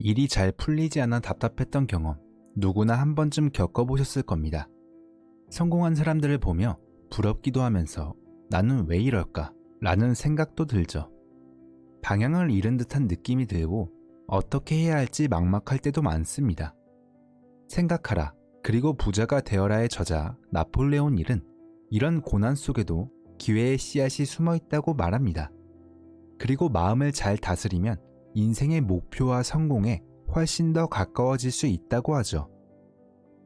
일이 잘 풀리지 않아 답답했던 경험, 누구나 한 번쯤 겪어보셨을 겁니다. 성공한 사람들을 보며 부럽기도 하면서 나는 왜 이럴까? 라는 생각도 들죠. 방향을 잃은 듯한 느낌이 들고 어떻게 해야 할지 막막할 때도 많습니다. 생각하라, 그리고 부자가 되어라의 저자 나폴레온 힐은 이런 고난 속에도 기회의 씨앗이 숨어 있다고 말합니다. 그리고 마음을 잘 다스리면 인생의 목표와 성공에 훨씬 더 가까워질 수 있다고 하죠.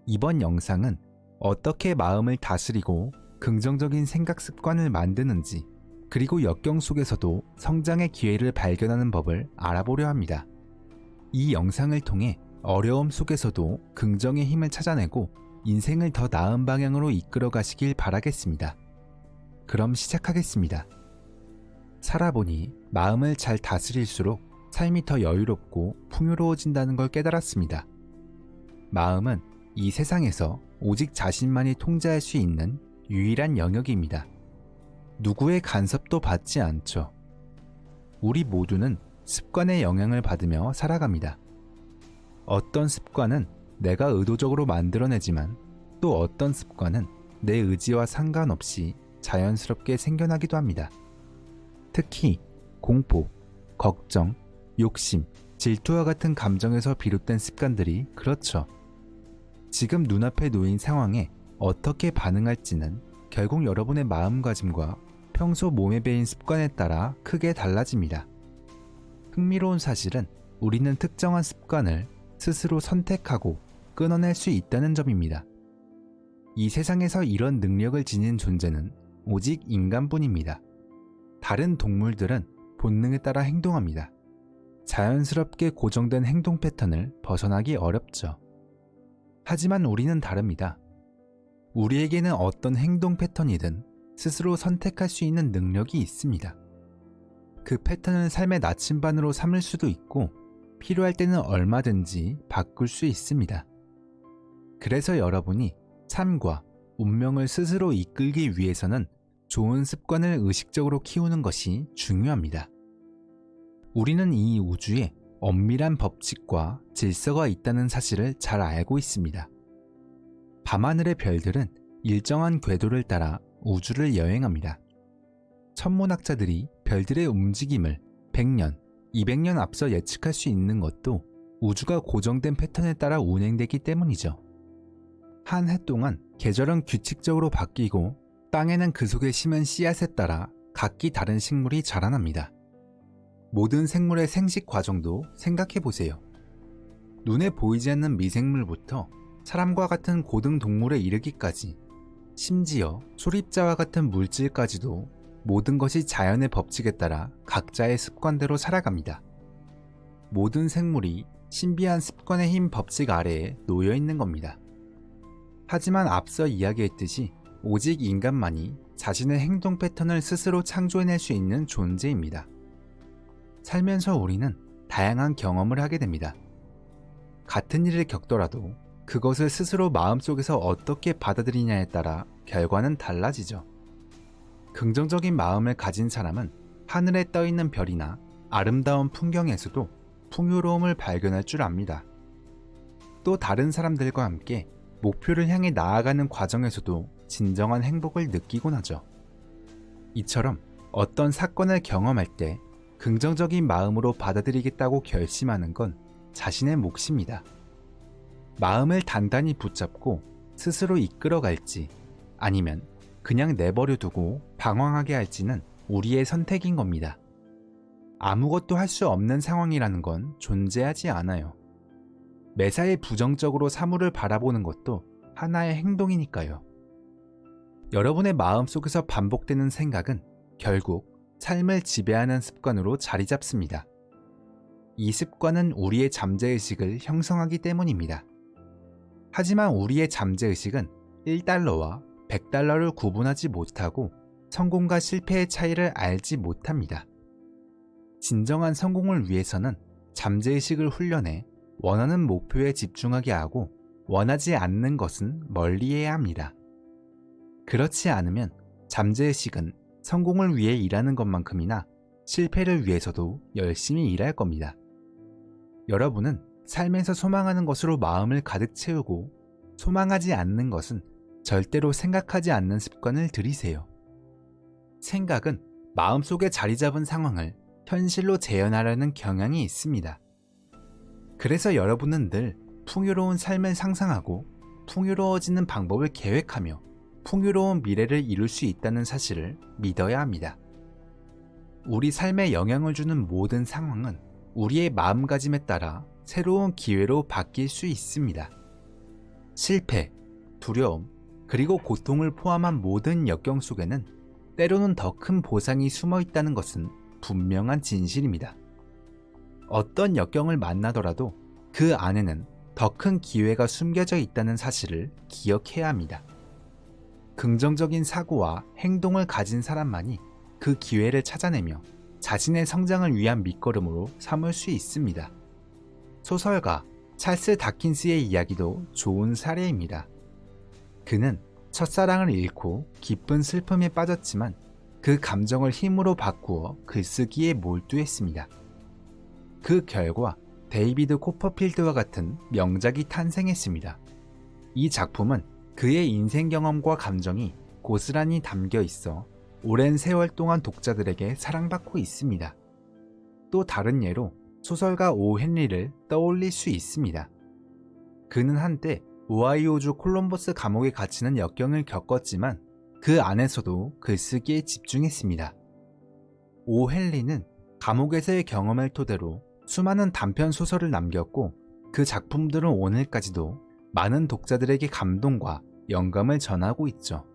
이번 영상은 어떻게 마음을 다스리고 긍정적인 생각 습관을 만드는지, 그리고 역경 속에서도 성장의 기회를 발견하는 법을 알아보려 합니다. 이 영상을 통해 어려움 속에서도 긍정의 힘을 찾아내고 인생을 더 나은 방향으로 이끌어 가시길 바라겠습니다. 그럼 시작하겠습니다. 살아보니 마음을 잘 다스릴수록 삶이 더 여유롭고 풍요로워진다는 걸 깨달았습니다. 마음은 이 세상에서 오직 자신만이 통제할 수 있는 유일한 영역입니다. 누구의 간섭도 받지 않죠. 우리 모두는 습관의 영향을 받으며 살아갑니다. 어떤 습관은 내가 의도적으로 만들어내지만 또 어떤 습관은 내 의지와 상관없이 자연스럽게 생겨나기도 합니다. 특히 공포, 걱정, 욕심, 질투와 같은 감정에서 비롯된 습관들이 그렇죠. 지금 눈앞에 놓인 상황에 어떻게 반응할지는 결국 여러분의 마음가짐과 평소 몸에 배인 습관에 따라 크게 달라집니다. 흥미로운 사실은 우리는 특정한 습관을 스스로 선택하고 끊어낼 수 있다는 점입니다. 이 세상에서 이런 능력을 지닌 존재는 오직 인간뿐입니다. 다른 동물들은 본능에 따라 행동합니다. 자연스럽게 고정된 행동 패턴을 벗어나기 어렵죠. 하지만 우리는 다릅니다. 우리에게는 어떤 행동 패턴이든 스스로 선택할 수 있는 능력이 있습니다. 그 패턴을 삶의 나침반으로 삼을 수도 있고 필요할 때는 얼마든지 바꿀 수 있습니다. 그래서 여러분이 삶과 운명을 스스로 이끌기 위해서는 좋은 습관을 의식적으로 키우는 것이 중요합니다. 우리는 이 우주에 엄밀한 법칙과 질서가 있다는 사실을 잘 알고 있습니다. 밤하늘의 별들은 일정한 궤도를 따라 우주를 여행합니다. 천문학자들이 별들의 움직임을 100년, 200년 앞서 예측할 수 있는 것도 우주가 고정된 패턴에 따라 운행되기 때문이죠. 한 해 동안 계절은 규칙적으로 바뀌고 땅에는 그 속에 심은 씨앗에 따라 각기 다른 식물이 자라납니다. 모든 생물의 생식 과정도 생각해 보세요. 눈에 보이지 않는 미생물부터 사람과 같은 고등 동물에 이르기까지, 심지어 초립자와 같은 물질까지도 모든 것이 자연의 법칙에 따라 각자의 습관대로 살아갑니다. 모든 생물이 신비한 습관의 힘 법칙 아래에 놓여 있는 겁니다. 하지만 앞서 이야기했듯이 오직 인간만이 자신의 행동 패턴을 스스로 창조해낼 수 있는 존재입니다. 살면서 우리는 다양한 경험을 하게 됩니다. 같은 일을 겪더라도 그것을 스스로 마음속에서 어떻게 받아들이냐에 따라 결과는 달라지죠. 긍정적인 마음을 가진 사람은 하늘에 떠있는 별이나 아름다운 풍경에서도 풍요로움을 발견할 줄 압니다. 또 다른 사람들과 함께 목표를 향해 나아가는 과정에서도 진정한 행복을 느끼곤 하죠. 이처럼 어떤 사건을 경험할 때 긍정적인 마음으로 받아들이겠다고 결심하는 건 자신의 몫입니다. 마음을 단단히 붙잡고 스스로 이끌어갈지 아니면 그냥 내버려 두고 방황하게 할지는 우리의 선택인 겁니다. 아무것도 할 수 없는 상황이라는 건 존재하지 않아요. 매사에 부정적으로 사물을 바라보는 것도 하나의 행동이니까요. 여러분의 마음속에서 반복되는 생각은 결국 삶을 지배하는 습관으로 자리 잡습니다. 이 습관은 우리의 잠재의식을 형성하기 때문입니다. 하지만 우리의 잠재의식은 1달러와 100달러를 구분하지 못하고 성공과 실패의 차이를 알지 못합니다. 진정한 성공을 위해서는 잠재의식을 훈련해 원하는 목표에 집중하게 하고 원하지 않는 것은 멀리해야 합니다. 그렇지 않으면 잠재의식은 성공을 위해 일하는 것만큼이나 실패를 위해서도 열심히 일할 겁니다. 여러분은 삶에서 소망하는 것으로 마음을 가득 채우고 소망하지 않는 것은 절대로 생각하지 않는 습관을 들이세요. 생각은 마음속에 자리 잡은 상황을 현실로 재현하려는 경향이 있습니다. 그래서 여러분은 늘 풍요로운 삶을 상상하고 풍요로워지는 방법을 계획하며 풍요로운 미래를 이룰 수 있다는 사실을 믿어야 합니다. 우리 삶에 영향을 주는 모든 상황은 우리의 마음가짐에 따라 새로운 기회로 바뀔 수 있습니다. 실패, 두려움, 그리고 고통을 포함한 모든 역경 속에는 때로는 더 큰 보상이 숨어 있다는 것은 분명한 진실입니다. 어떤 역경을 만나더라도 그 안에는 더 큰 기회가 숨겨져 있다는 사실을 기억해야 합니다. 긍정적인 사고와 행동을 가진 사람만이 그 기회를 찾아내며 자신의 성장을 위한 밑거름으로 삼을 수 있습니다. 소설가 찰스 다킨스의 이야기도 좋은 사례입니다. 그는 첫사랑을 잃고 깊은 슬픔에 빠졌지만 그 감정을 힘으로 바꾸어 글쓰기에 몰두했습니다. 그 결과 데이비드 코퍼필드와 같은 명작이 탄생했습니다. 이 작품은 그의 인생 경험과 감정이 고스란히 담겨 있어 오랜 세월 동안 독자들에게 사랑받고 있습니다. 또 다른 예로 소설가 오 헨리를 떠올릴 수 있습니다. 그는 한때 오하이오주 콜럼버스 감옥에 갇히는 역경을 겪었지만 그 안에서도 글쓰기에 집중했습니다. 오 헨리는 감옥에서의 경험을 토대로 수많은 단편 소설을 남겼고 그 작품들은 오늘까지도 많은 독자들에게 감동과 영감을 전하고 있죠.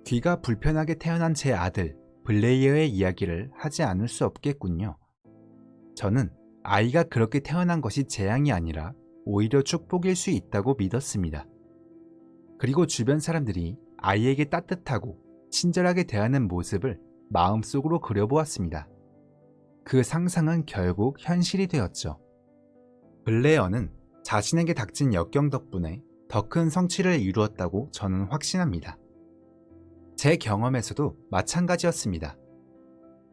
귀가 불편하게 태어난 제 아들 블레이어의 이야기를 하지 않을 수 없겠군요. 저는 아이가 그렇게 태어난 것이 재앙이 아니라 오히려 축복일 수 있다고 믿었습니다. 그리고 주변 사람들이 아이에게 따뜻하고 친절하게 대하는 모습을 마음속으로 그려보았습니다. 그 상상은 결국 현실이 되었죠. 블레어는 자신에게 닥친 역경 덕분에 더 큰 성취를 이루었다고 저는 확신합니다. 제 경험에서도 마찬가지였습니다.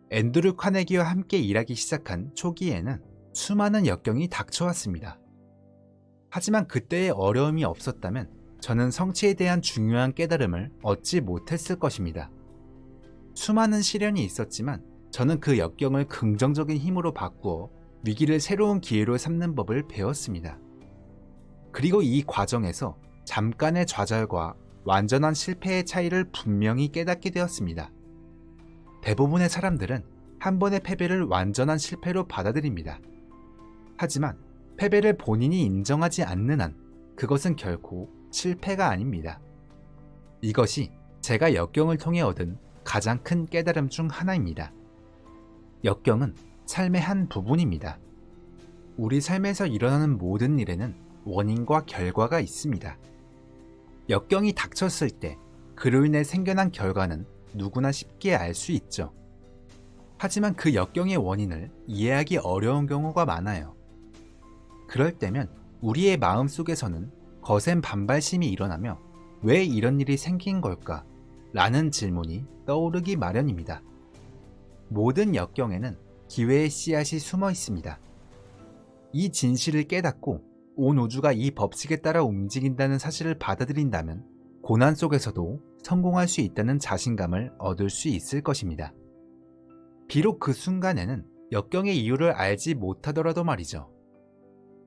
앤드류 카네기와 함께 일하기 시작한 초기에는 수많은 역경이 닥쳐왔습니다. 하지만 그때의 어려움이 없었다면 저는 성취에 대한 중요한 깨달음을 얻지 못했을 것입니다. 수많은 시련이 있었지만 저는 그 역경을 긍정적인 힘으로 바꾸어 위기를 새로운 기회로 삼는 법을 배웠습니다. 그리고 이 과정에서 잠깐의 좌절과 완전한 실패의 차이를 분명히 깨닫게 되었습니다. 대부분의 사람들은 한 번의 패배를 완전한 실패로 받아들입니다. 하지만 패배를 본인이 인정하지 않는 한 그것은 결코 실패가 아닙니다. 이것이 제가 역경을 통해 얻은 가장 큰 깨달음 중 하나입니다. 역경은 삶의 한 부분입니다. 우리 삶에서 일어나는 모든 일에는 원인과 결과가 있습니다. 역경이 닥쳤을 때 그로 인해 생겨난 결과는 누구나 쉽게 알 수 있죠. 하지만 그 역경의 원인을 이해하기 어려운 경우가 많아요. 그럴 때면 우리의 마음속에서는 거센 반발심이 일어나며 왜 이런 일이 생긴 걸까? 라는 질문이 떠오르기 마련입니다. 모든 역경에는 기회의 씨앗이 숨어 있습니다. 이 진실을 깨닫고 온 우주가 이 법칙에 따라 움직인다는 사실을 받아들인다면 고난 속에서도 성공할 수 있다는 자신감을 얻을 수 있을 것입니다. 비록 그 순간에는 역경의 이유를 알지 못하더라도 말이죠.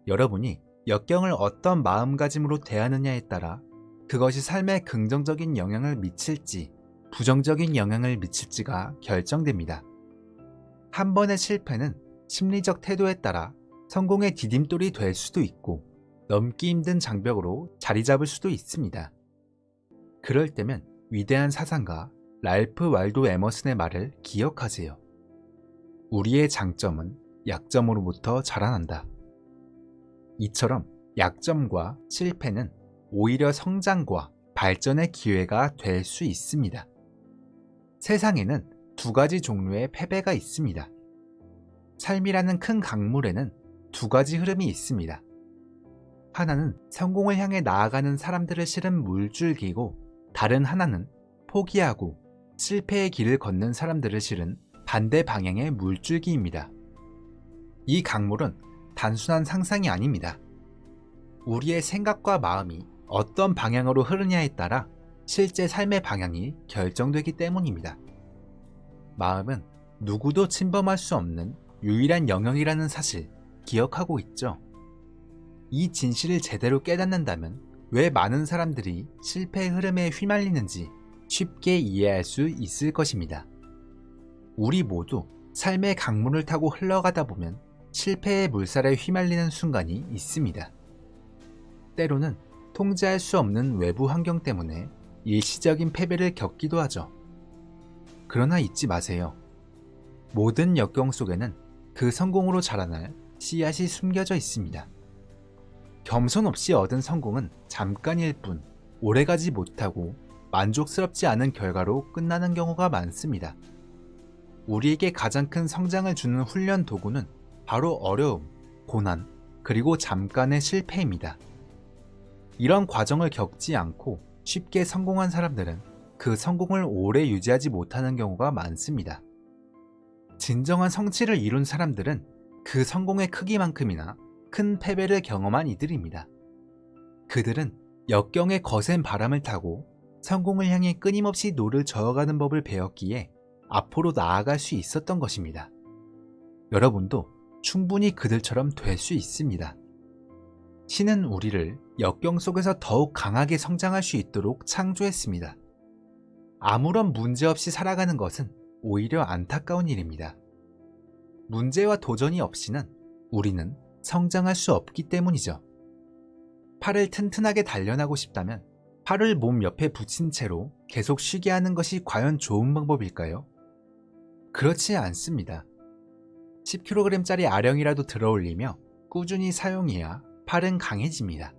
여러분이 역경을 어떤 마음가짐으로 대하느냐에 따라 그것이 삶에 긍정적인 영향을 미칠지 부정적인 영향을 미칠지가 결정됩니다. 한 번의 실패는 심리적 태도에 따라 성공의 디딤돌이 될 수도 있고 넘기 힘든 장벽으로 자리 잡을 수도 있습니다. 그럴 때면 위대한 사상가 랄프 waldo 에머슨의 말을 기억하세요. 우리의 장점은 약점으로부터 자라난다. 이처럼 약점과 실패는 오히려 성장과 발전의 기회가 될 수 있습니다. 세상에는 두 가지 종류의 패배가 있습니다. 삶이라는 큰 강물에는 두 가지 흐름이 있습니다. 하나는 성공을 향해 나아가는 사람들을 실은 물줄기고 다른 하나는 포기하고 실패의 길을 걷는 사람들을 실은 반대 방향의 물줄기입니다. 이 강물은 단순한 상상이 아닙니다. 우리의 생각과 마음이 어떤 방향으로 흐르냐에 따라 실제 삶의 방향이 결정되기 때문입니다. 마음은 누구도 침범할 수 없는 유일한 영역이라는 사실 기억하고 있죠? 이 진실을 제대로 깨닫는다면 왜 많은 사람들이 실패의 흐름에 휘말리는지 쉽게 이해할 수 있을 것입니다. 우리 모두 삶의 강물을 타고 흘러가다 보면 실패의 물살에 휘말리는 순간이 있습니다. 때로는 통제할 수 없는 외부 환경 때문에 일시적인 패배를 겪기도 하죠. 그러나 잊지 마세요. 모든 역경 속에는 그 성공으로 자라날 씨앗이 숨겨져 있습니다. 겸손 없이 얻은 성공은 잠깐일 뿐 오래가지 못하고 만족스럽지 않은 결과로 끝나는 경우가 많습니다. 우리에게 가장 큰 성장을 주는 훈련 도구는 바로 어려움, 고난, 그리고 잠깐의 실패입니다. 이런 과정을 겪지 않고 쉽게 성공한 사람들은 그 성공을 오래 유지하지 못하는 경우가 많습니다. 진정한 성취를 이룬 사람들은 그 성공의 크기만큼이나 큰 패배를 경험한 이들입니다. 그들은 역경의 거센 바람을 타고 성공을 향해 끊임없이 노를 저어가는 법을 배웠기에 앞으로 나아갈 수 있었던 것입니다. 여러분도 충분히 그들처럼 될 수 있습니다. 신은 우리를 역경 속에서 더욱 강하게 성장할 수 있도록 창조했습니다. 아무런 문제 없이 살아가는 것은 오히려 안타까운 일입니다. 문제와 도전이 없이는 우리는 성장할 수 없기 때문이죠. 팔을 튼튼하게 단련하고 싶다면 팔을 몸 옆에 붙인 채로 계속 쉬게 하는 것이 과연 좋은 방법일까요? 그렇지 않습니다. 10kg짜리 아령이라도 들어올리며 꾸준히 사용해야 팔은 강해집니다.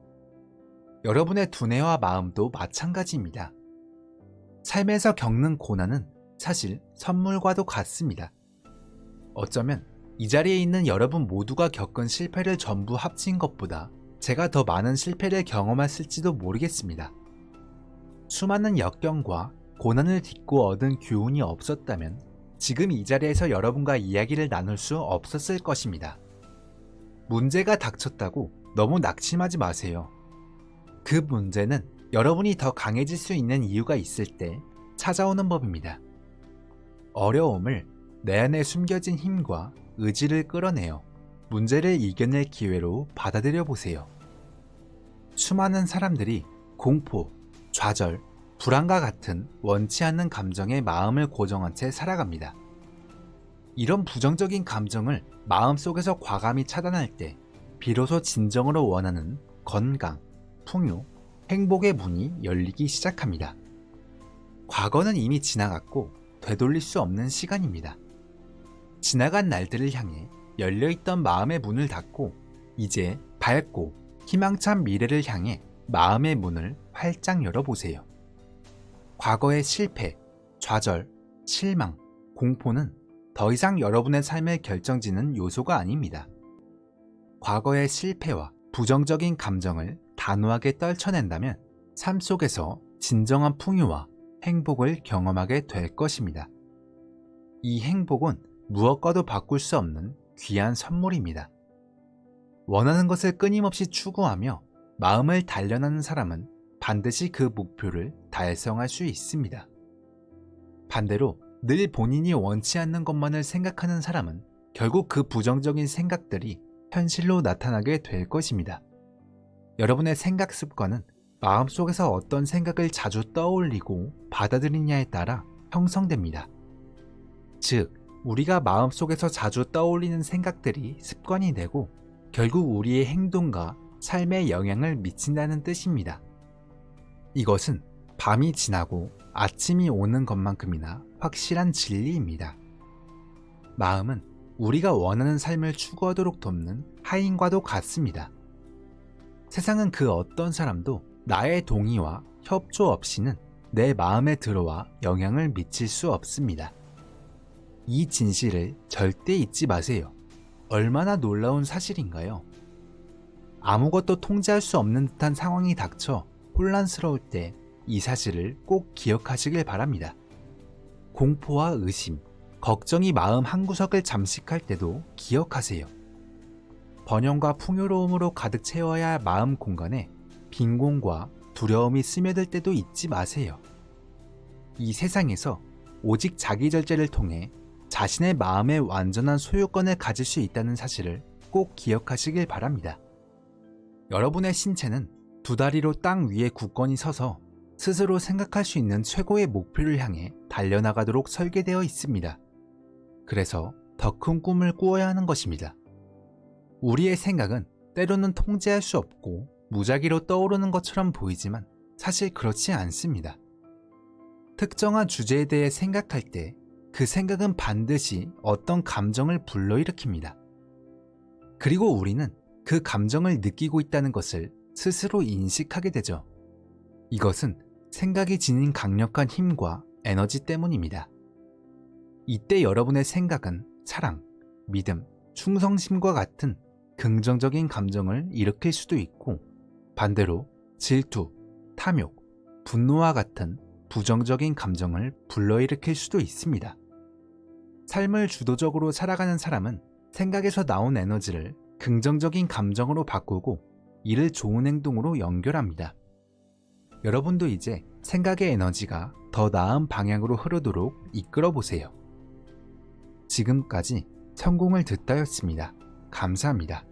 여러분의 두뇌와 마음도 마찬가지입니다. 삶에서 겪는 고난은 사실 선물과도 같습니다. 어쩌면 이 자리에 있는 여러분 모두가 겪은 실패를 전부 합친 것보다 제가 더 많은 실패를 경험했을지도 모르겠습니다. 수많은 역경과 고난을 딛고 얻은 교훈이 없었다면 지금 이 자리에서 여러분과 이야기를 나눌 수 없었을 것입니다. 문제가 닥쳤다고 너무 낙심하지 마세요. 그 문제는 여러분이 더 강해질 수 있는 이유가 있을 때 찾아오는 법입니다. 어려움을 내 안에 숨겨진 힘과 의지를 끌어내어 문제를 이겨낼 기회로 받아들여 보세요. 수많은 사람들이 공포, 좌절, 불안과 같은 원치 않는 감정에 마음을 고정한 채 살아갑니다. 이런 부정적인 감정을 마음속에서 과감히 차단할 때 비로소 진정으로 원하는 건강, 풍요, 행복의 문이 열리기 시작합니다. 과거는 이미 지나갔고 되돌릴 수 없는 시간입니다. 지나간 날들을 향해 열려있던 마음의 문을 닫고 이제 밝고 희망찬 미래를 향해 마음의 문을 활짝 열어보세요. 과거의 실패, 좌절, 실망, 공포는 더 이상 여러분의 삶을 결정짓는 요소가 아닙니다. 과거의 실패와 부정적인 감정을 단호하게 떨쳐낸다면 삶 속에서 진정한 풍요와 행복을 경험하게 될 것입니다. 이 행복은 무엇과도 바꿀 수 없는 귀한 선물입니다. 원하는 것을 끊임없이 추구하며 마음을 단련하는 사람은 반드시 그 목표를 달성할 수 있습니다. 반대로 늘 본인이 원치 않는 것만을 생각하는 사람은 결국 그 부정적인 생각들이 현실로 나타나게 될 것입니다. 여러분의 생각 습관은 마음속에서 어떤 생각을 자주 떠올리고 받아들이냐에 따라 형성됩니다. 즉, 우리가 마음속에서 자주 떠올리는 생각들이 습관이 되고 결국 우리의 행동과 삶에 영향을 미친다는 뜻입니다. 이것은 밤이 지나고 아침이 오는 것만큼이나 확실한 진리입니다. 마음은 우리가 원하는 삶을 추구하도록 돕는 하인과도 같습니다. 세상은 그 어떤 사람도 나의 동의와 협조 없이는 내 마음에 들어와 영향을 미칠 수 없습니다. 이 진실을 절대 잊지 마세요. 얼마나 놀라운 사실인가요? 아무것도 통제할 수 없는 듯한 상황이 닥쳐 혼란스러울 때 이 사실을 꼭 기억하시길 바랍니다. 공포와 의심, 걱정이 마음 한구석을 잠식할 때도 기억하세요. 번영과 풍요로움으로 가득 채워야 할 마음 공간에 빈곤과 두려움이 스며들 때도 잊지 마세요. 이 세상에서 오직 자기 절제를 통해 자신의 마음의 완전한 소유권을 가질 수 있다는 사실을 꼭 기억하시길 바랍니다. 여러분의 신체는 두 다리로 땅 위에 굳건히 서서 스스로 생각할 수 있는 최고의 목표를 향해 달려나가도록 설계되어 있습니다. 그래서 더 큰 꿈을 꾸어야 하는 것입니다. 우리의 생각은 때로는 통제할 수 없고 무작위로 떠오르는 것처럼 보이지만 사실 그렇지 않습니다. 특정한 주제에 대해 생각할 때 그 생각은 반드시 어떤 감정을 불러일으킵니다. 그리고 우리는 그 감정을 느끼고 있다는 것을 스스로 인식하게 되죠. 이것은 생각이 지닌 강력한 힘과 에너지 때문입니다. 이때 여러분의 생각은 사랑, 믿음, 충성심과 같은 긍정적인 감정을 일으킬 수도 있고 반대로 질투, 탐욕, 분노와 같은 부정적인 감정을 불러일으킬 수도 있습니다. 삶을 주도적으로 살아가는 사람은 생각에서 나온 에너지를 긍정적인 감정으로 바꾸고 이를 좋은 행동으로 연결합니다. 여러분도 이제 생각의 에너지가 더 나은 방향으로 흐르도록 이끌어 보세요. 지금까지 성공을 듣다였습니다. 감사합니다.